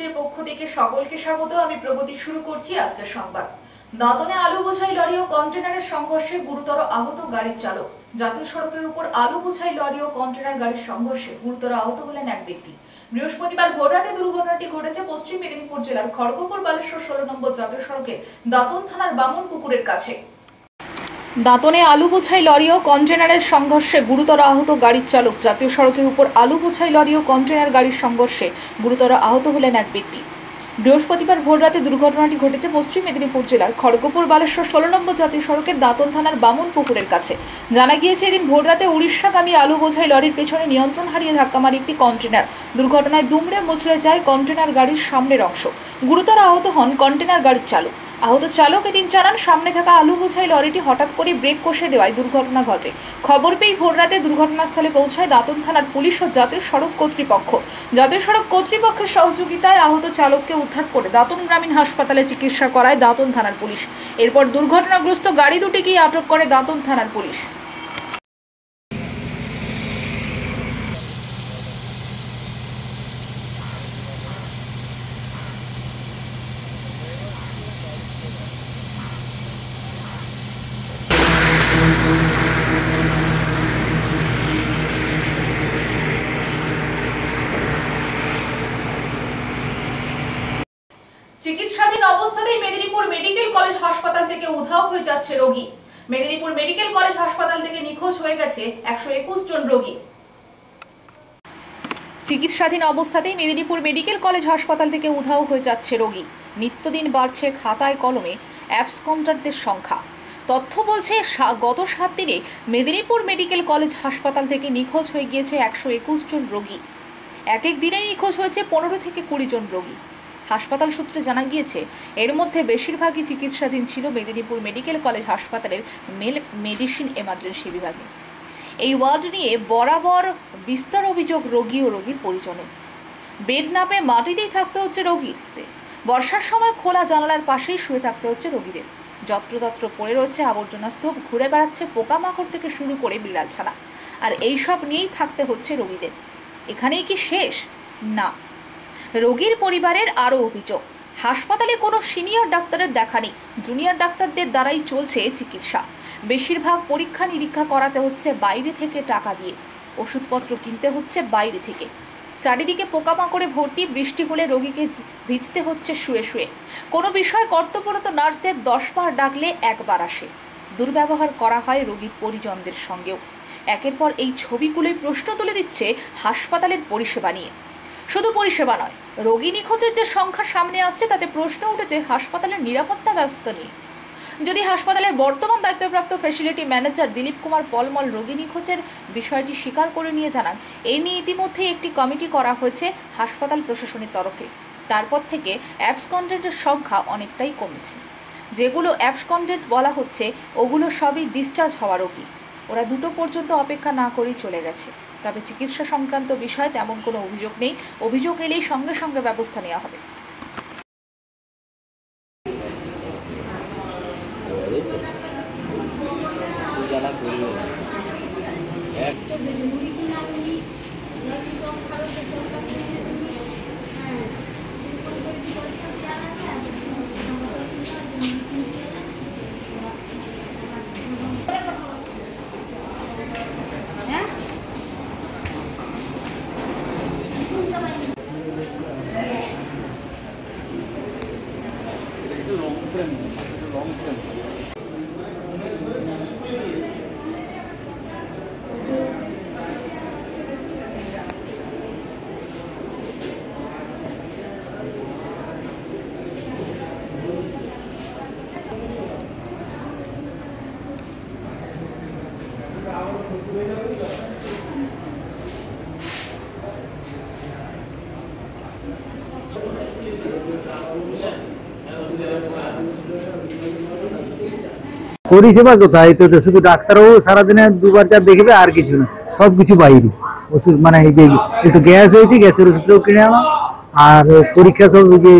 নিউজের পক্ষ থেকে সকলকে স্বাগত। আমি প্রগতি শুরু করছি আজকের সংবাদ। দাঁতনে আলু বোঝাই লরি ও কন্টেনারের সংঘর্ষে গুরুতর আহত গাড়ির চালক। জাতীয় সড়কের উপর আলু বোঝাই লরি ও কন্টেনার গাড়ির সংঘর্ষে গুরুতর আহত হলেন এক ব্যক্তি। বৃহস্পতিবার ভোররাতে দুর্ঘটনাটি ঘটেছে পশ্চিম মেদিনীপুর জেলার খড়গপুর বালেশ্বর 16 নম্বর জাতীয় সড়কে দাঁতন থানার বামন পুকুরের কাছে। দাঁতনে আলু বোঝাই লরি ও কন্টেনারের সংঘর্ষে গুরুতর আহত গাড়ির চালক। জাতীয় সড়কের উপর আলু বোঝাই লরি ও কন্টেনার গাড়ির সংঘর্ষে গুরুতর আহত হলেন এক ব্যক্তি। বৃহস্পতিবার ভোররাতে দুর্ঘটনাটি ঘটেছে পশ্চিম মেদিনীপুর জেলার খড়গপুর বালেশ্বর 16 নম্বর জাতীয় সড়কের দাঁতন থানার বামন পুকুরের কাছে। জানা গিয়েছে, এদিন ভোররাতে উড়িষ্যাগামী আলু বোঝাই লরির পেছনে নিয়ন্ত্রণ হারিয়ে ধাক্কা মারে একটি কন্টেনার। দুর্ঘটনায় দুমড়ে মুচড়ে যায় কন্টেনার গাড়ির সামনের অংশ। গুরুতর আহত হন কন্টেনার গাড়ির চালক। আহত চালক এদিন জানান, সামনে থাকা আলু বোঝাই লরিটি হঠাৎ করে ব্রেক কষে দেওয়ায় দুর্ঘটনা ঘটে। খবর পেয়ে ভোররাতে দুর্ঘটনাস্থলে পৌঁছায় দাঁতন থানার পুলিশ ও জাতীয় সড়ক কর্তৃপক্ষ। জাতীয় সড়ক কর্তৃপক্ষের সহযোগিতায় আহত চালককে উদ্ধার করে দাঁতন গ্রামীণ হাসপাতালে চিকিৎসা করায় দাঁতন থানার পুলিশ। এরপর দুর্ঘটনাগ্রস্ত গাড়ি দুটিকেই আটক করে দাঁতন থানার পুলিশ। চিকিৎসাধীন অবস্থাতেই মেদিনীপুর মেডিকেল কলেজ হাসপাতাল থেকে উধাও হয়ে যাচ্ছে রোগী। মেদিনীপুর মেডিকেল কলেজ হাসপাতাল থেকে নিখোঁজ হয়ে গেছে 121 জন রোগী। চিকিৎসাধীন অবস্থাতেই মেদিনীপুর মেডিকেল কলেজ হাসপাতাল থেকে উধাও হয়ে যাচ্ছে রোগী। নিত্যদিন বাড়ছে খাতায় কলমে অ্যাবসকন্ডারদের সংখ্যা। তথ্য বলছে, গত 7 দিনে মেদিনীপুর মেডিকেল কলেজ হাসপাতাল থেকে নিখোঁজ হয়ে গিয়েছে 121 জন রোগী। এক দিনেই নিখোঁজ হয়েছে 15 থেকে 20 জন রোগী। হাসপাতাল সূত্রে জানা গিয়েছে, এর মধ্যে বেশিরভাগই চিকিৎসাধীন ছিল মেদিনীপুর মেডিকেল কলেজ হাসপাতালের মেল মেডিসিন এমার্জেন্সি বিভাগে। এই ওয়ার্ড নিয়ে বরাবর বিস্তর অভিযোগ রোগী ও রোগীর পরিজনে। বেড না পেয়ে মাটিতেই থাকতে হচ্ছে রোগীদের। বর্ষার সময় খোলা জানালার পাশেই শুয়ে থাকতে হচ্ছে রোগীদের। যত্রতত্র পড়ে রয়েছে আবর্জনা স্তূপ, ঘুরে বেড়াচ্ছে পোকামাকড় থেকে শুরু করে বিড়াল ছানা। আর এইসব নিয়েই থাকতে হচ্ছে রোগীদের। এখানেই কি শেষ? না। রোগীর পরিবারের আরও অভিযোগ, হাসপাতালে কোনো সিনিয়র ডাক্তারের দেখা নেই। জুনিয়র ডাক্তারদের দ্বারাই চলছে চিকিৎসা। বেশিরভাগ পরীক্ষা নিরীক্ষা করাতে হচ্ছে বাইরে থেকে টাকা দিয়ে। ওষুধপত্র কিনতে হচ্ছে বাইরে থেকে। চারিদিকে পোকামাকড়ে ভর্তি, বৃষ্টি হলে রোগীকে ভিজতে হচ্ছে শুয়ে শুয়ে। কোনো বিষয়ে কর্তব্যরত নার্সদের 10 বার ডাকলে 1 বার আসে। দুর্ব্যবহার করা হয় রোগীর পরিজনদের সঙ্গেও। একের পর এই ছবিগুলোই প্রশ্ন তুলে দিচ্ছে হাসপাতালের পরিষেবা নিয়ে। শুধু পরিষেবা নয়, রোগী নিখোঁজের যে সংখ্যা সামনে আসছে তাতে প্রশ্ন উঠেছে হাসপাতালের নিরাপত্তা ব্যবস্থা নিয়ে। যদি হাসপাতালের বর্তমান দায়িত্বপ্রাপ্ত ফ্যাসিলিটি ম্যানেজার দিলীপ কুমার পলমল রোগী নিখোঁজের বিষয়টি স্বীকার করে নিয়ে জানান, এই নিয়ে ইতিমধ্যেই একটি কমিটি করা হয়েছে হাসপাতাল প্রশাসনের তরফে। তারপর থেকে অ্যাবসকন্ডেন্টের সংখ্যা অনেকটাই কমেছে। যেগুলো অ্যাবসকন্ডেন্ট বলা হচ্ছে ওগুলো সবই ডিসচার্জ হওয়া রোগী। ওরা 2টো পর্যন্ত অপেক্ষা না করেই চলে গেছে। তবে চিকিৎসা সংক্রান্ত বিষয়ে তেমন কোনো অভিযোগ নেই। অভিযোগ এলেই সঙ্গে সঙ্গে ব্যবস্থা নেওয়া হবে। পরিষেবা কোথায়? তো শুধু ডাক্তারবাবু সারাদিনে 2-4 দেখবে, আর কিছু না, সবকিছু বাইরে। ওষুধ মানে এই যে একটু গ্যাস হয়েছে, গ্যাসের ওষুধটাও কিনে আনো, আর পরীক্ষা সব যে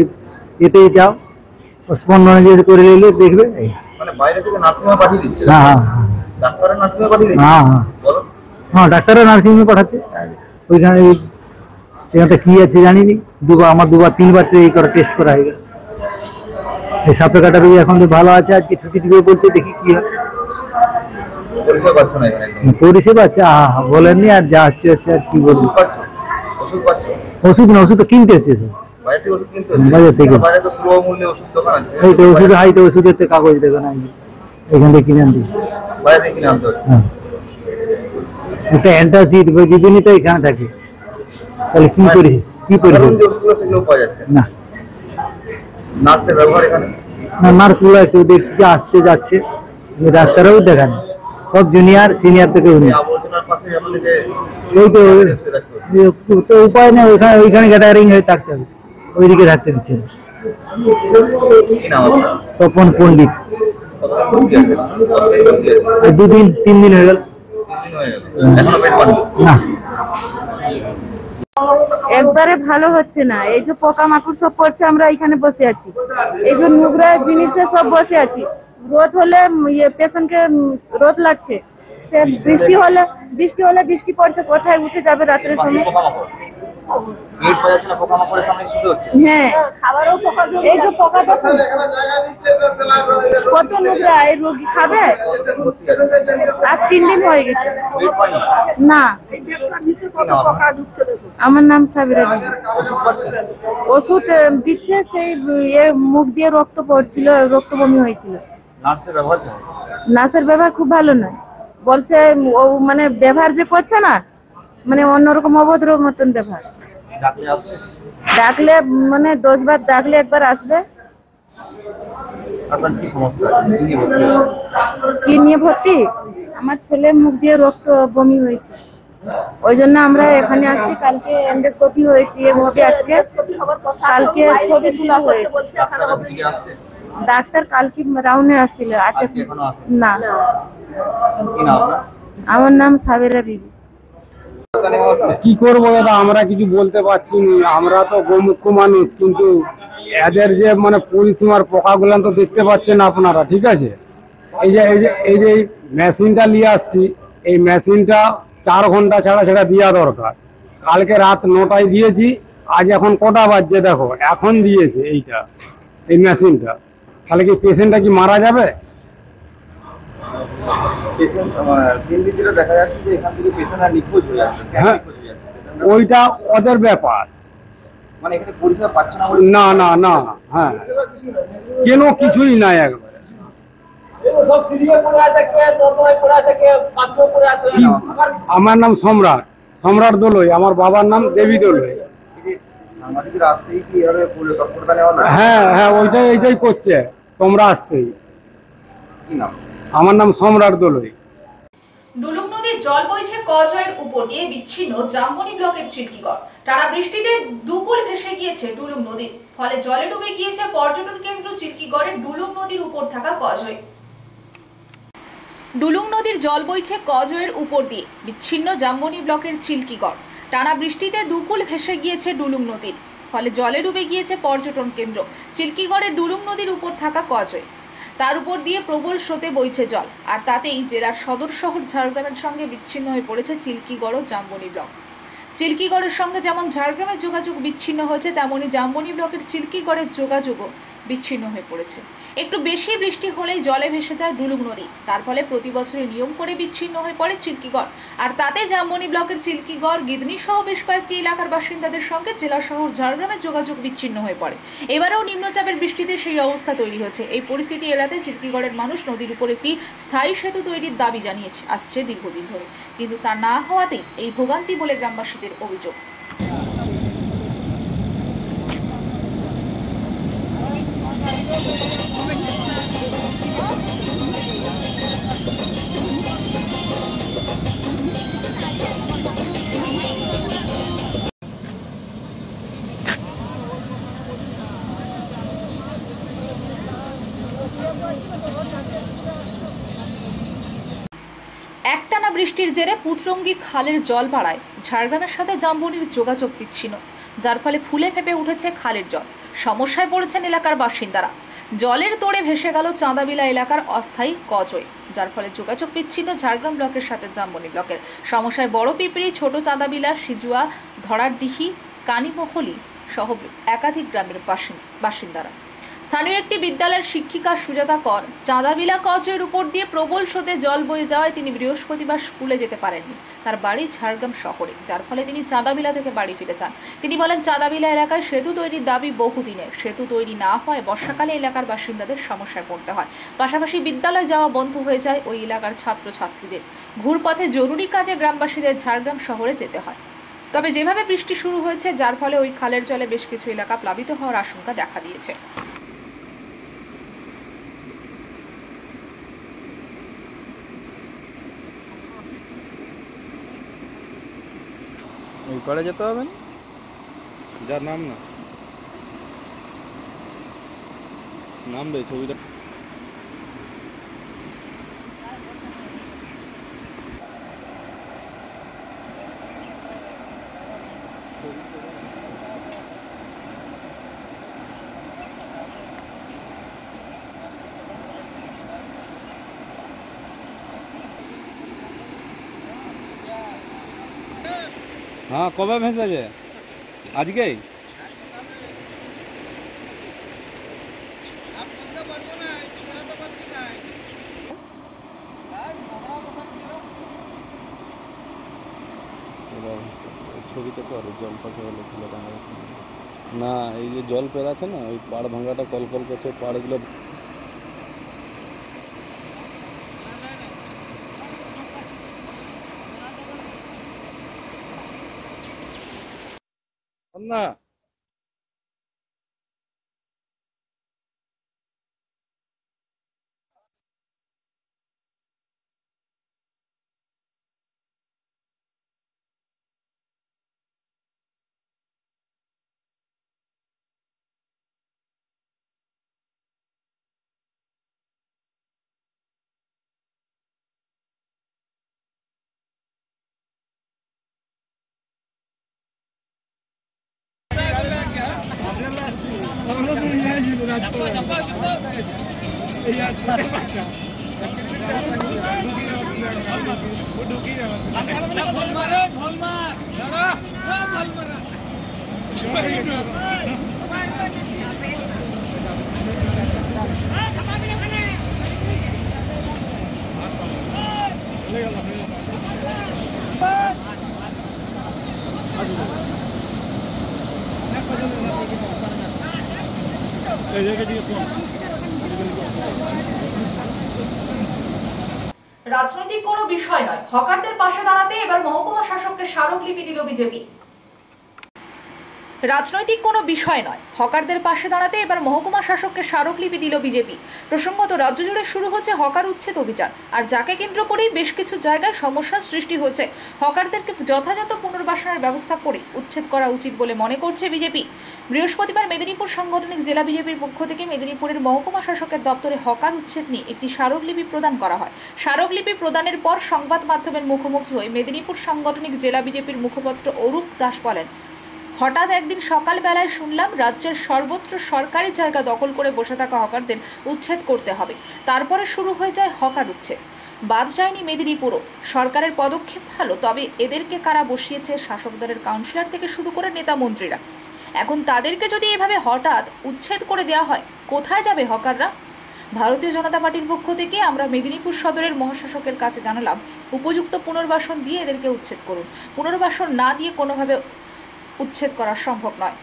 এতেই যাও, স্পন্দনে যে করে নিলে দেখবে। মানে বাইরে থেকে নার্সিংহোমে পাঠিয়ে দিচ্ছে? হ্যাঁ, ডাক্তারের নার্সিংহোমে পাঠিয়ে দিচ্ছে? হ্যাঁ, ডাক্তাররা নার্সিংহোমে পাঠাচ্ছে। ওইখানে এখানটা কি আছে জানিনি, আমার দুবার তিনবার তো এই করে টেস্ট করা হয়ে গেল। এই সাপে কাটা রোগী এখন তো ভালো আছে, আজকে ছুটি দিবে বলছে, দেখি কি হয়। পরিষেবা পাচ্ছ না এখানে একদম? পরিষেবা আছে, বলেননি, আর যা হচ্ছে হচ্ছে, আর কি বলবো। ওষুধ পাচ্ছ? ওষুধ পাচ্ছ? ওষুধ না, ওষুধ তো কিনতে হচ্ছে স্যার। বাইরে থেকে ওষুধ কিনতে বাজার থেকে। হচ্ছে? বাইরে তো সুলভ মূল্যে ওষুধ দোকান আছে। এই তো ওষুধ, হাই তো ওষুধের তো কাগজ দেবে না, এখান থেকে কিনে আনতে। বাইরে থেকে কিনে আনতে হচ্ছে। হ্যাঁ, একটা অ্যান্টাসিড যদি তো এখানে থাকে, তাহলে কি করি, কি করি? সাধারণ যে ওষুধগুলো সেগুলো পাওয়া যাচ্ছে না, নার্সের ব্যবহার এখানে? না, নার্সগুলো একটু দেখছি আসছে যাচ্ছে, ডাক্তারও দেখান, সব জুনিয়র সিনিয়র থেকে এই উনি। আবর্জনার পাশে আপনাদেরকে এই তো তো উপায় নেই, ওইখানে গ্যাদারিং হয়ে থাকতে হবে, ওইদিকে থাকতে দিচ্ছে না। কি নাম আপনার? তপন পণ্ডিত। কতদিন ভর্তি আছে? কতদিন ভর্তি আছে? আর 2-3 দিন হয়ে গেল। 3 দিন হয়ে গেল, এখনো বেড পাননি? না, একবারে ভালো হচ্ছে না। এই যে পোকামাকড় সব পড়ছে, আমরা এখানে বসে আছি, এই যে নোংরা জিনিসে সব বসে আছি। রোদ হলে পেশেন্টকে রোদ লাগছে, সে বৃষ্টি হলে বৃষ্টি পড়ছে, কোথায় উঠে যাবে রাতের সময়? পোকামাকড় বেড পাওয়া যাচ্ছে না, পোকামাকড়ের সামনে শুতে হচ্ছে। হ্যাঁ, এই যে পোকা দেখুন কত নোংরা, এই রোগী খাবে? ভর্তি আছে? আর 3 দিন হয়ে গেছে। বেড পাইনি? না, কি নাম আপনার? আমার নাম সাবিরা বিবি। ওষুধ পাচ্ছেন? ওষুধ দিচ্ছে, সেই মুখ দিয়ে রক্ত পড়ছিল, রক্ত বমি হয়েছিল। নার্সের ব্যবহার কেমন? নার্সের ব্যবহার খুব ভালো নয়, বলছে ও মানে ব্যবহার যে করছে না, মানে অন্যরকম অভদ্র মতন ব্যবহার। ডাকলে আসছে? ডাকলে মানে 10 বার ডাকলে একবার আসবে। আপনার কি সমস্যা আছে? কি নিয়ে ভর্তি আছে? কি নিয়ে ভর্তি? আমার ছেলে মুখ দিয়ে রক্ত বমি হয়েছে, ওই জন্য আমরা এখানে আসছি। কালকে এন্ডোস্কোপি হয়েছে, হবে আজকে, কালকে ছবি তোলা হয়েছে। ডাক্তার দিকে আসছে? ডাক্তার কালকে রাউন্ডে আসছিল, আজকে আজকে এখনো আসেনি? না। কি নাম আপনার? আমার নাম সাবিরা বিবি। টাকা নেওয়া হচ্ছে? কি করবো দাদা, আমরা কিছু বলতে পারছি না, আমরা তো গোমুখ্য মানুষ, কিন্তু এদের যে মানে পরিসীমার পোকাগুলো তো দেখতে পাচ্ছেন আপনারা, ঠিক আছে? এই যে মেশিনটা নিয়ে আসছি, এই মেশিনটা 4 ঘন্টা ছাড়া ছাড়া দেওয়া দরকার। কালকে রাত 9টায় দিয়েছি, আজ এখন কটা বাজছে দেখো, এখন দিয়েছে এই মেশিনটা। তাহলে কি পেশেন্টটা কি মারা যাবে? পেশেন্ট দিন দিন যেটা দেখা যাচ্ছে যে এখান থেকে পেশেন্ট আর নিখোঁজ হয়ে যাচ্ছে। কেন হ্যাঁ, নিখোঁজ হয়ে যাচ্ছে? ওইটা ওদের ব্যাপার। মানে এখানে পরিষেবা পাচ্ছে না বলে? না না না, হ্যাঁ, কেন কিছুই নাই একবারে। আমার নাম সম্রাট দোলই, আমার বাবার নাম দেবী দোলই। সাংবাদিকরা আসতেই কি এভাবে তৎপরতা নেওয়া না? হ্যাঁ হ্যাঁ, এইটাই করছে, তোমরা আসতেই। কি নাম? আমার নাম সম্রাট দোলই। ডুলুং নদীর জল বইছে কজয়ের উপর দিয়ে বিচ্ছিন্ন জামবনি ব্লকের চিল্কিগড়। টানা বৃষ্টিতে দুকুল ভেসে গিয়েছে ডুলুং নদী, ফলে জলে ডুবে গিয়েছে পর্যটন কেন্দ্র চিল্কিগড়ের ডুলুং নদীর উপর থাকা কজয়। ডুলুং নদীর জল বইছে কজয়ের উপর দিয়ে বিচ্ছিন্ন জামবনি ব্লকের চিল্কিগড়। টানা বৃষ্টিতে দুকুল ভেসে গিয়েছে ডুলুং নদীর, ফলে জলে ডুবে গিয়েছে পর্যটন কেন্দ্র চিল্কিগড়ের ডুলুং নদীর উপর থাকা কজয়। তার উপর দিয়ে প্রবল স্রোতে বইছে জল, আর তাতেই জেলার সদর শহর ঝাড়গ্রামের সঙ্গে বিচ্ছিন্ন হয়ে পড়েছে চিল্কিগড় ও জামবনি ব্লক। চিল্কিগড়ের সঙ্গে যেমন ঝাড়গ্রামের যোগাযোগ বিচ্ছিন্ন হয়েছে, তেমনি জামবনি ব্লকের চিল্কিগড়ের যোগাযোগও বিচ্ছিন্ন হয়ে পড়েছে। একটু বেশি বৃষ্টি হলেই জলে ভেসে যায় ডুলুং নদী, তার ফলে প্রতি বছরের নিয়ম করে বিচ্ছিন্ন হয়ে পড়ে চিল্কিগড়। আর তাতে জামবনি ব্লকের চিল্কিগড়, গিদনি সহ বেশ কয়েকটি এলাকার বাসিন্দাদের সঙ্গে জেলা শহর ঝাড়গ্রামের যোগাযোগ বিচ্ছিন্ন হয়ে পড়ে। এবারেও নিম্নচাপের বৃষ্টিতে সেই অবস্থা তৈরি হয়েছে। এই পরিস্থিতি এড়াতে চিল্কিগড়ের মানুষ নদীর উপর একটি স্থায়ী সেতু তৈরির দাবি জানিয়েছে আসছে দীর্ঘদিন ধরে, কিন্তু তা না হওয়াতেই এই ভোগান্তি বলে গ্রামবাসীদের অভিযোগ। একটানা বৃষ্টির জেরে পুতরঙ্গি খালের জল বাড়ায় ঝাড়গ্রামের সাথে জামবনির যোগাযোগ বিচ্ছিন্ন, যার ফলে ফুলে ফেপে উঠেছে খালের জল। সমস্যায় পড়েছেন এলাকার বাসিন্দারা। জলের তোড়ে ভেসে গেল চাঁদাবিলা এলাকার অস্থায়ী কজয়, যার ফলে যোগাযোগ বিচ্ছিন্ন ঝাড়গ্রাম ব্লকের সাথে জামবনি ব্লকের। সমস্যায় বড় পিঁপড়ি, ছোট চাঁদাবিলা, সিজুয়া, ধরারডিহি, কানিমহলি সহ একাধিক গ্রামের বাসিন্দারা। স্থানীয় একটি বিদ্যালয়ের শিক্ষিকা সুজাতা কর চাঁদাবিলা কচের উপর দিয়ে প্রবল স্রোতে জল বয়ে যাওয়ায় তিনি বৃহস্পতিবার স্কুলে যেতে পারেননি। তার বাড়ি ঝাড়গ্রাম শহরে, যার ফলে তিনি চাঁদাবিলা থেকে বাড়ি ফিরে যান। তিনি বলেন, চাঁদাবিলা এলাকায় সেতু তৈরির দাবি বহুদিনের। সেতু তৈরি না হয় বর্ষাকালে এলাকার বাসিন্দাদের সমস্যায় পড়তে হয়। পাশাপাশি বিদ্যালয় যাওয়া বন্ধ হয়ে যায় ওই এলাকার ছাত্রছাত্রীদের। ঘুরপথে জরুরি কাজে গ্রামবাসীদের ঝাড়গ্রাম শহরে যেতে হয়। তবে যেভাবে বৃষ্টি শুরু হয়েছে, যার ফলে ওই খালের জলে বেশ কিছু এলাকা প্লাবিত হওয়ার আশঙ্কা দেখা দিয়েছে। ওই পারে যেতে হবে না, যার নাম না নামবে ছবিটা। हाँ कब भेजे आज के ছবিতে তো আর জল পাশে হলে খুলে না, এই যে জল পেরাছে না, ওই পাড় ভাঙাটা কল কল করছে, পাড়গুলো না। রাজনৈতিক কোনো বিষয় নয়, হকারদের পাশে দাঁড়াতে এবার মহকুমা শাসককে স্মারকলিপি দিল বিজেপি। রাজনৈতিক কোনো বিষয় নয়, হকারদের পাশে দাঁড়াতে এবার মহকুমা শাসককে স্মারকলিপি দিল বিজেপি। প্রসঙ্গত, রাজ্য জুড়ে শুরু হচ্ছে হকার উচ্ছেদ অভিযান, আর যাকে কেন্দ্র করেই বেশ কিছু জায়গায় সমস্যার সৃষ্টি হয়েছে। হকারদেরকে যথাযথ পুনর্বাসনের ব্যবস্থা করে উচ্ছেদ করা উচিত বলে মনে করছে বিজেপি। বৃহস্পতিবার মেদিনীপুর সাংগঠনিক জেলা বিজেপির পক্ষ থেকে মেদিনীপুরের মহকুমা শাসকের দপ্তরে হকার উচ্ছেদ নিয়ে একটি স্মারকলিপি প্রদান করা হয়। স্মারকলিপি প্রদানের পর সংবাদ মাধ্যমের মুখোমুখি হয়ে মেদিনীপুর সাংগঠনিক জেলা বিজেপির মুখপাত্র অরূপ দাস বলেন, হঠাৎ একদিন সকালবেলায় শুনলাম রাজ্যের সর্বত্র সরকারি জায়গা দখল করে বসে থাকা হকারদের উচ্ছেদ করতে হবে। তারপরে শুরু হয়ে যায় হকার উচ্ছেদ। বাদ যায়নি মেদিনীপুরও। সরকারের পদক্ষেপ ভালো, তবে এদেরকে কারা বসিয়েছে? শাসক দলের কাউন্সিলর থেকে শুরু করে নেতা মন্ত্রীরা। এখন তাদেরকে যদি এভাবে হঠাৎ উচ্ছেদ করে দেওয়া হয়, কোথায় যাবে হকাররা? ভারতীয় জনতা পার্টির পক্ষ থেকে আমরা মেদিনীপুর সদরের মহাশাসকের কাছে জানালাম, উপযুক্ত পুনর্বাসন দিয়ে এদেরকে উচ্ছেদ করুন। পুনর্বাসন না দিয়ে কোনোভাবে উচ্ছেদ করা সম্ভব নয়।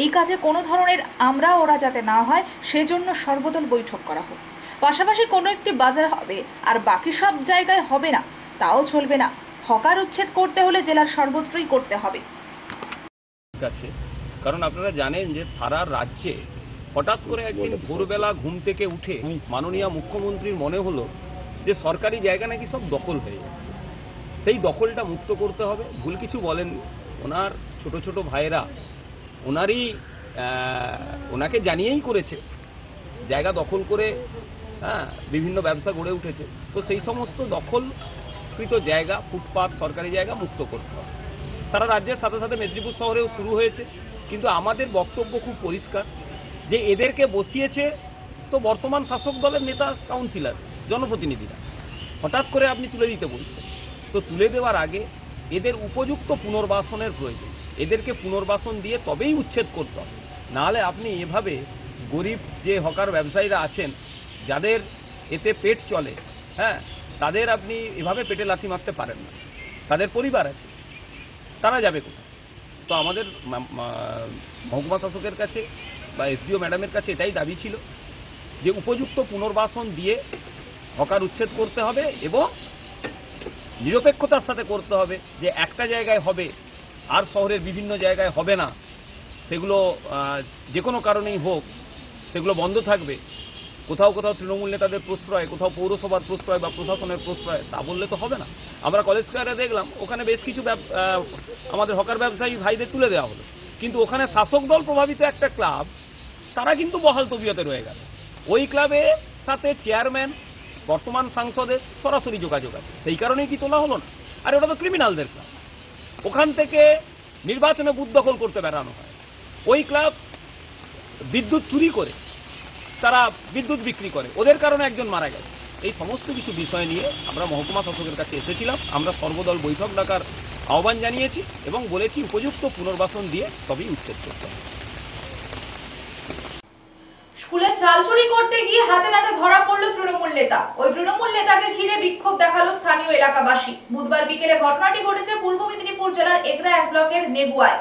এই কাজে কোনো ধরনের আমরা ওরা যাতে না হয়, সেজন্য সর্বদল বৈঠক করা হোক। পাশাপাশি কোনো একটি বাজার হবে আর বাকি সব জায়গায় হবে না, তাও চলবে না। হকার উচ্ছেদ করতে হলে জেলার সর্বত্রই করতে হবে। কারণ আপনারা জানেন যে সারা রাজ্যে হঠাৎ করে একদিন ভোরবেলা ঘুম থেকে উঠে মাননীয় মুখ্যমন্ত্রীর মনে হলো যে সরকারি জায়গা নাকি সব দখল হয়ে যাচ্ছে, সেই দখলটা মুক্ত করতে হবে। ভুল কিছু বলেননি, ওনার ছোট ছোট ভাইয়েরা ওনাকে জানিয়েই করেছে, জায়গা দখল করে বিভিন্ন ব্যবসা গড়ে উঠেছে। তো সেই সমস্ত দখলকৃত জায়গা, ফুটপাত, সরকারি জায়গা মুক্ত করতে হবে। সারা রাজ্যের সাথে সাথে মেদিনীপুর শহরেও শুরু হয়েছে। কিন্তু আমাদের বক্তব্য খুব পরিষ্কার যে এদেরকে বসিয়েছে তো বর্তমান শাসক দলের নেতা, কাউন্সিলর, জনপ্রতিনিধিরা। হঠাৎ করে আপনি তুলে দিতে বলছেন, তো তুলে দেওয়ার আগে এদের উপযুক্ত পুনর্বাসনের প্রয়োজন। এদেরকে পুনর্বাসন দিয়ে তবেই উচ্ছেদ করতে হবে। নাহলে আপনি এভাবে গরিব যে হকার ব্যবসায়ীরা আছেন, যাদের এতে পেট চলে, হ্যাঁ, তাদের আপনি এভাবে পেটে লাথি মারতে পারেন না। তাদের পরিবার আছে, তারা যাবে কোথায়? তো আমাদের মহকুমা শাসকের কাছে বা এসডিও ম্যাডামের কাছে এটাই দাবি ছিল যে উপযুক্ত পুনর্বাসন দিয়ে হকার উচ্ছেদ করতে হবে এবং নিরপেক্ষতার সাথে করতে হবে, যে একটা জায়গায় হবে আর শহরের বিভিন্ন জায়গায় হবে না, সেগুলো যে কোনো কারণেই হোক সেগুলো বন্ধ থাকবে। কোথাও কোথাও তৃণমূল নেতাদের প্রশ্রয়, কোথাও পৌরসভার প্রশ্রয় বা প্রশাসনের প্রশ্রয়, তা বললে তো হবে না। আমরা কলেজ স্কোয়ারে দেখলাম ওখানে বেশ কিছু আমাদের হকার ব্যবসায়ী ভাইদের তুলে দেওয়া হলো, কিন্তু ওখানে শাসক দল প্রভাবিত একটা ক্লাব, তারা কিন্তু বহাল তবিয়তে রয়ে গেল। ওই ক্লাবের সাথে চেয়ারম্যান বর্তমান সাংসদের সরাসরি যোগাযোগ আছে, সেই কারণেই কি তোলা হলো না? আর ওটা তো ক্রিমিনালদের ক্লাব, ওখান থেকে নির্বাচনে বুথ দখল করতে বেড়ানো হয়। ওই ক্লাব বিদ্যুৎ চুরি করে তারা বিদ্যুৎ বিক্রি করে, ওদের কারণে একজন মারা গেছে। এই সমস্ত কিছু বিষয় নিয়ে আমরা মহকুমা শাসকের কাছে এসেছিলাম। আমরা সর্বদল বৈঠক ডাকার আহ্বান জানিয়েছি এবং বলেছি উপযুক্ত পুনর্বাসন দিয়ে তবেই উচ্ছেদ করতে হবে। স্কুলে চাল চুরি করতে গিয়ে হাতে নাতে ধরা পড়ল তৃণমূল নেতা। ওই তৃণমূল নেতাকে ঘিরে বিক্ষোভ দেখালো স্থানীয় এলাকাবাসী। বুধবার বিকেলে ঘটনাটি ঘটেছে পূর্ব মেদিনীপুর জেলার এগরা 1 ব্লকের নেগুয়ায়।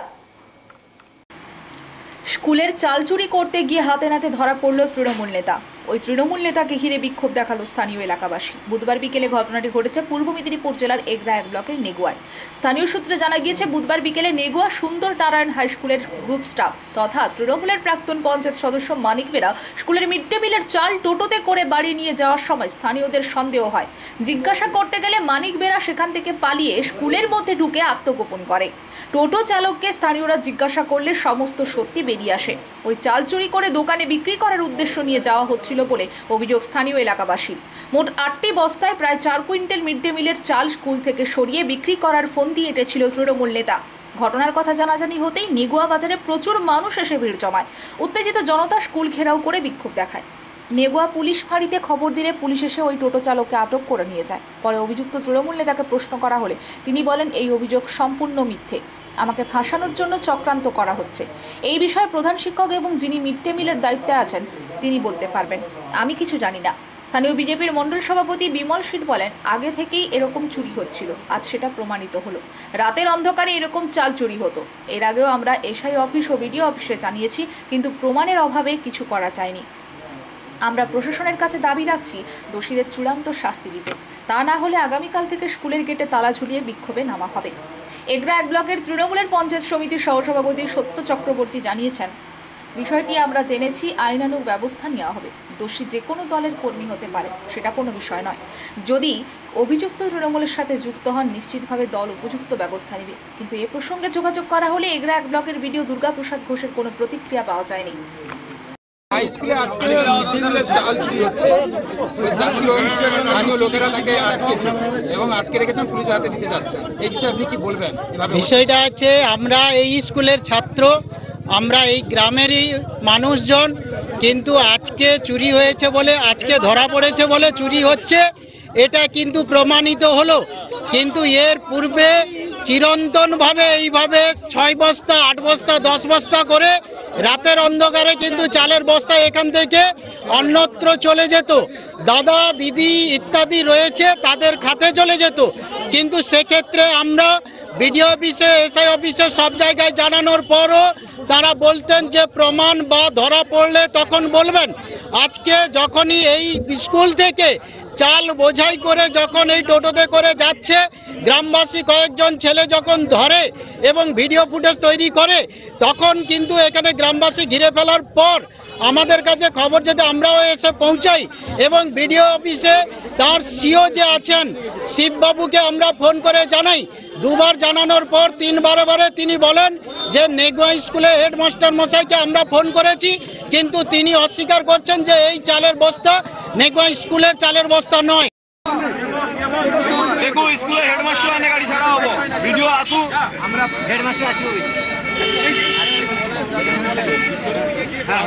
স্কুলের চাল চুরি করতে গিয়ে হাতে নাতে ধরা পড়ল তৃণমূল নেতা। ওই তৃণমূল নেতাকে ঘিরে বিক্ষোভ দেখালো স্থানীয় এলাকাবাসী। বুধবার বিকেলে ঘটনাটি ঘটেছে পূর্ব মেদিনীপুর জেলার এগরা 1 ব্লকের নেগুয়ায়। স্থানীয় সূত্রে জানা গিয়েছে, বুধবার বিকেলে নেগুয়া সুন্দর নারায়ণ হাই স্কুলের গ্রুপ স্টাফ তথা তৃণমূলের প্রাক্তন পঞ্চায়েত সদস্য মানিক বেরা স্কুলের মিড ডে মিলের চাল টোটোতে করে বাড়ি নিয়ে যাওয়ার সময় স্থানীয়দের সন্দেহ হয়। জিজ্ঞাসা করতে গেলে মানিক বেরা সেখান থেকে পালিয়ে স্কুলের মধ্যে ঢুকে আত্মগোপন করে। টোটো চালককে স্থানীয়রা জিজ্ঞাসা করলে সমস্ত সত্যি বেরিয়ে আসে। ওই চাল চুরি করে দোকানে বিক্রি করার উদ্দেশ্য নিয়ে যাওয়া হচ্ছিল বলে অভিযোগ স্থানীয় এলাকাবাসীর। মোট 8টি বস্তায় প্রায় 4 কুইন্টাল মিড ডে মিলের চাল স্কুল থেকে সরিয়ে বিক্রি করার ফন্দি এঁটেছিল তৃণমূল নেতা। ঘটনার কথা জানাজানি হতেই নেগুয়া বাজারে প্রচুর মানুষ এসে ভিড় জমায়। উত্তেজিত জনতা স্কুল ঘেরাও করে বিক্ষোভ দেখায়। নেগুয়া পুলিশ ফাঁড়িতে খবর দিলে পুলিশ এসে ওই টোটো চালককে আটক করে নিয়ে যায়। পরে অভিযুক্ত তৃণমূল নেতাকে প্রশ্ন করা হলে তিনি বলেন, এই অভিযোগ সম্পূর্ণ মিথ্যে, আমাকে ফাঁসানোর জন্য চক্রান্ত করা হচ্ছে। এই বিষয়ে প্রধান শিক্ষক এবং যিনি মিড ডে মিলের দায়িত্বে আছেন তিনি বলতে পারবেন, আমি কিছু জানি না। স্থানীয় বিজেপির মণ্ডল সভাপতি বিমল শীল বলেন, আগে থেকেই এরকম চুরি হচ্ছিল, আজ সেটা প্রমাণিত হলো। রাতের অন্ধকারে এরকম চাল চুরি হতো। এর আগেও আমরা এসআই অফিস ও বিডিও অফিসে জানিয়েছি, কিন্তু প্রমাণের অভাবে কিছু করা যায়নি। আমরা প্রশাসনের কাছে দাবি রাখছি দোষীদের চূড়ান্ত শাস্তি দিতে, তা না হলে আগামীকাল থেকে স্কুলের গেটে তালা ঝুলিয়ে বিক্ষোভে নামা হবে। এগরা 1 ব্লকের তৃণমূলের পঞ্চায়েত সমিতির সহসভাপতি সত্য চক্রবর্তী জানিয়েছেন, বিষয়টি আমরা জেনেছি, আইনানুগ ব্যবস্থা নেওয়া হবে। দোষী যে কোনো দলের কর্মী হতে পারে, সেটা কোনো বিষয় নয়। যদি অভিযুক্ত তৃণমূলের সাথে যুক্ত হন, নিশ্চিতভাবে দল উপযুক্ত ব্যবস্থা নেবে। কিন্তু এ প্রসঙ্গে যোগাযোগ করা হলে এগরা 1 ব্লকের বিডিও দুর্গাপ্রসাদ ঘোষের কোনো প্রতিক্রিয়া পাওয়া যায়নি। হাই স্কুলে আজকে চাল চুরি হচ্ছে, যাচ্ছিল স্থানীয় লোকেরা তাকে আটকেছে এবং আটকে রেখেছেন, পুলিশ হাতে দিতে যাচ্ছে। এই বিষয়ে আপনি কি বলবেন? বিষয়টা হচ্ছে, আমরা এই স্কুলের ছাত্র, আমরা এই গ্রামেরই মানুষজন, কিন্তু আজকে চুরি হয়েছে বলে, আজকে ধরা পড়েছে বলে চুরি হচ্ছে, এটা কিন্তু প্রমাণিত হলো। কিন্তু এর পূর্বে চিরন্তনভাবে এইভাবে 6 বস্তা 8 বস্তা 10 বস্তা করে রাতের অন্ধকারে কিন্তু চালের বস্তা এখান থেকে অন্যত্র চলে যেত। দাদা দিদি ইত্যাদি রয়েছে, তাদের খাতে চলে যেত। কিন্তু সেক্ষেত্রে আমরা বিডিও অফিসে, এসআই অফিসে সব জায়গায় জানানোর পরও তারা বলতেন যে প্রমাণ বা ধরা পড়লে তখন বলবেন। আজকে যখনই এই স্কুল থেকে চাল বোঝাই করে যখন এই টোটোতে করে যাচ্ছে, গ্রামবাসী কয়েকজন ছেলে যখন ধরে এবং ভিডিও ফুটেজ তৈরি করে, তখন কিন্তু এখানে গ্রামবাসী ঘিরে ফেলার পর আমাদের কাছে খবর যেতে আমরাও এসে পৌঁছাই এবং বিডিও অফিসে তার সিও যে আছেন শিববাবুকে আমরা ফোন করে জানাই। 2 বার জানানোর পর 3 বারে তিনি বলেন যে নেগুয়া স্কুলে হেডমাস্টার মশাইকে আমরা ফোন করেছি, কিন্তু তিনি অস্বীকার করছেন যে এই চালের বস্তা নেগুয়া স্কুলের চালের বস্তা নয়। দেখো স্কুলে হেডমাস্টার আনে গাড়ি ছাড়া হবো, ভিডিও আসু, আমরা হেডমাস্টার আসু। হ্যাঁ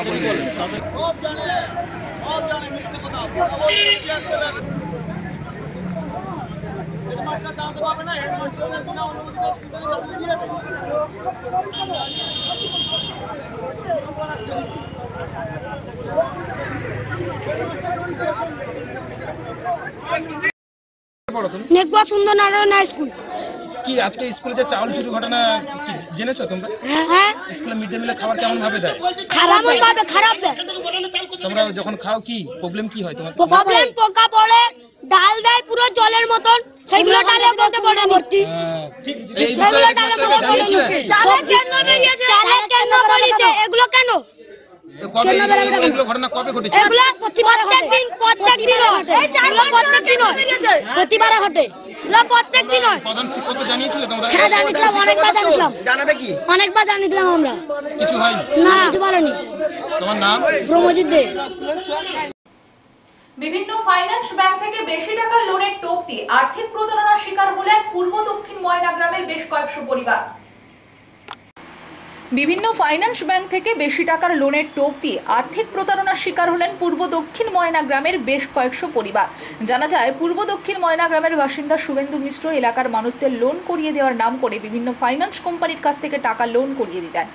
পড়ো তুমি? নেকবা সুন্দর নারায়ণ হাই স্কুল। কি আজকে স্কুলে যে চাউল চুরি ঘটনা কি জেনেছো তোমরা? হ্যাঁ। স্কুলে মিড ডে মিলের খাবার কেমন ভাবে দেয়? খারাপ ভাবে, খারাপ দেয়। তোমরা যখন খাও কি প্রবলেম কি হয় তোমার? প্রবলেম পোকা পড়ে, ডাল দেয় পুরো জলের মতন, সেগুলো ডালের মধ্যে পড়ে ভর্তি। এই বিষয়ে চালের কেন বলিছে এগুলো কেন? কবে এগুলো ঘটনা কবে ঘটেছে? এগুলো প্রত্যেকদিন ঘটে। এগুলো প্রত্যেকদিন হয়, প্রতিবারে ঘটে। এগুলো প্রত্যেকদিন হয়। প্রধান শিক্ষককে জানিয়েছিলে তোমরা? হ্যাঁ জানিয়েছিলাম, অনেকবার জানিয়েছিলাম। জানাবে কি? অনেকবার জানিয়েছিলাম আমরা। কিছু হয়নি? না, কিছু বলেনি। তোমার নাম? প্রমজিৎ দে। বিভিন্ন ফাইন্যান্স ব্যাংক থেকে বেশি টাকার লোনের টোপ দিয়ে আর্থিক প্রতারণার শিকার হলেন পূর্ব দক্ষিণ ময়না গ্রামের বেশ কয়েকশো পরিবার। বিভিন্ন ফাইন্যান্স ব্যাংক থেকে বেশি টাকার লোনের টোপ দিয়ে আর্থিক প্রতারণার শিকার হলেন পূর্ব দক্ষিণ ময়না গ্রামের বেশ কয়েকশো পরিবার। জানা যায় পূর্ব দক্ষিণ ময়না গ্রামের বাসিন্দা শুভেন্দু মিশ্র এলাকার মানুষদের লোন করিয়ে দেওয়ার নাম করে বিভিন্ন ফাইন্যান্স কোম্পানির কাছ থেকে টাকা লোন করিয়ে দিতেন।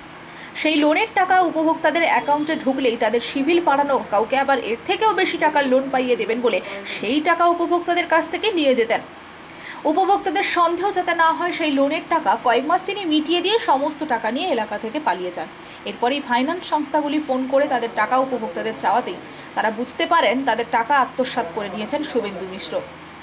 সেই লোনের টাকা উপভোক্তাদের অ্যাকাউন্টে ঢুকলেই তাদের সিভিল বাড়ানো, কাউকে আবার এর থেকেও বেশি টাকার লোন পাইয়ে দেবেন বলে সেই টাকা উপভোক্তাদের কাছ থেকে নিয়ে যেতেন। উপভোক্তাদের সন্দেহ যাতে না হয় সেই লোনের টাকা কয়েক মাস তিনি মিটিয়ে দিয়ে সমস্ত টাকা নিয়ে এলাকা থেকে পালিয়ে যান। এরপরেই ফাইন্যান্স সংস্থাগুলি ফোন করে তাদের টাকা উপভোক্তাদের চাওয়াতেই তারা বুঝতে পারেন তাদের টাকা আত্মসাৎ করে নিয়েছেন শুভেন্দু মিশ্র।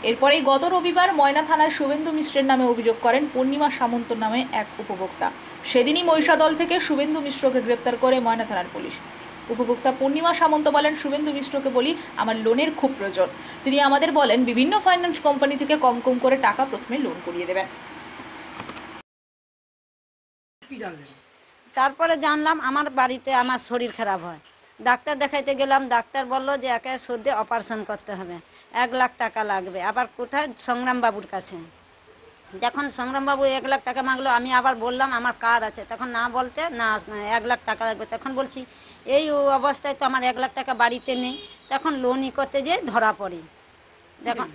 এরপরেই গত রবিবার ময়না থানার শুভেন্দু মিশ্রের নামে অভিযোগ করেন পূর্ণিমা সামন্ত নামে এক উপভোক্তা। সেদিনই মহিষাদল থেকে শুভেন্দু মিশ্রকে গ্রেপ্তার করে ময়না থানার পুলিশ। উপভোক্তা পূর্ণিমা সামন্ত বলেন, শুভেন্দু মিশ্রকে বলি আমার লোনের খুব প্রয়োজন। তিনি আমাদের বলেন বিভিন্ন ফাইন্যান্স কোম্পানি থেকে কম কম করে টাকা প্রথমে লোন করিয়ে দেবেন। তারপরে জানলাম আমার বাড়িতে আমার শরীর খারাপ হয়, ডাক্তার দেখাইতে গেলাম, ডাক্তার বলল যে একে সর্দি অপারেশন করতে হবে, 1 লাখ টাকা লাগবে। আবার কোথায়? সংগ্রাম বাবুর কাছে। যখন সংগ্রাম বাবু 1 লাখ টাকা মাগলো, আমি আবার বললাম আমার কার্ড আছে, তখন না বলতে না 1 লাখ টাকা লাগবে। তখন বলছি এই অবস্থায় তো আমার 1 লাখ টাকা বাড়িতে নেই। তখন লোন করতে যেয়ে ধরা পড়ি। দেখুন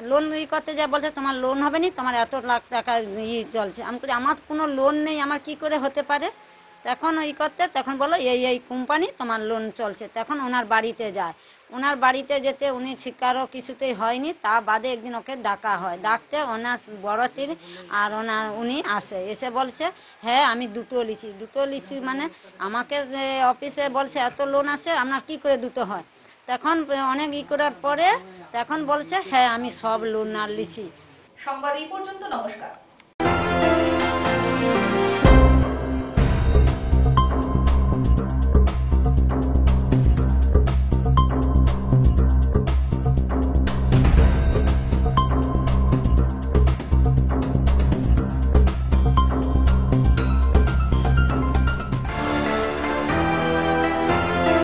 লোন করতে যায় বলছে তোমার লোন হবে না, তোমার এত লাখ টাকা চলছে। আমি বলি আমার কোনো লোন নেই, আমার কি করে হতে পারে? তখন করতে তখন বলো এই কোম্পানি তোমার লোন চলছে। তখন ওনার বাড়িতে যায়, ওনার বাড়িতে যেতে উনি স্বীকারও কিছুতেই হয়নি। তা বাদে একদিন ওকে ডাকা হয়, ডাকতে ওনার বড়তির আর উনি আসে, এসে বলছে হ্যাঁ আমি দুটো লিচি মানে আমাকে অফিসে বলছে এত লোন আছে, আপনার কি করে দুটো হয়? তখন অনেক করার পরে তখন বলছে হ্যাঁ আমি সব লোন আর লিচি। সংবাদ এই পর্যন্ত, নমস্কার।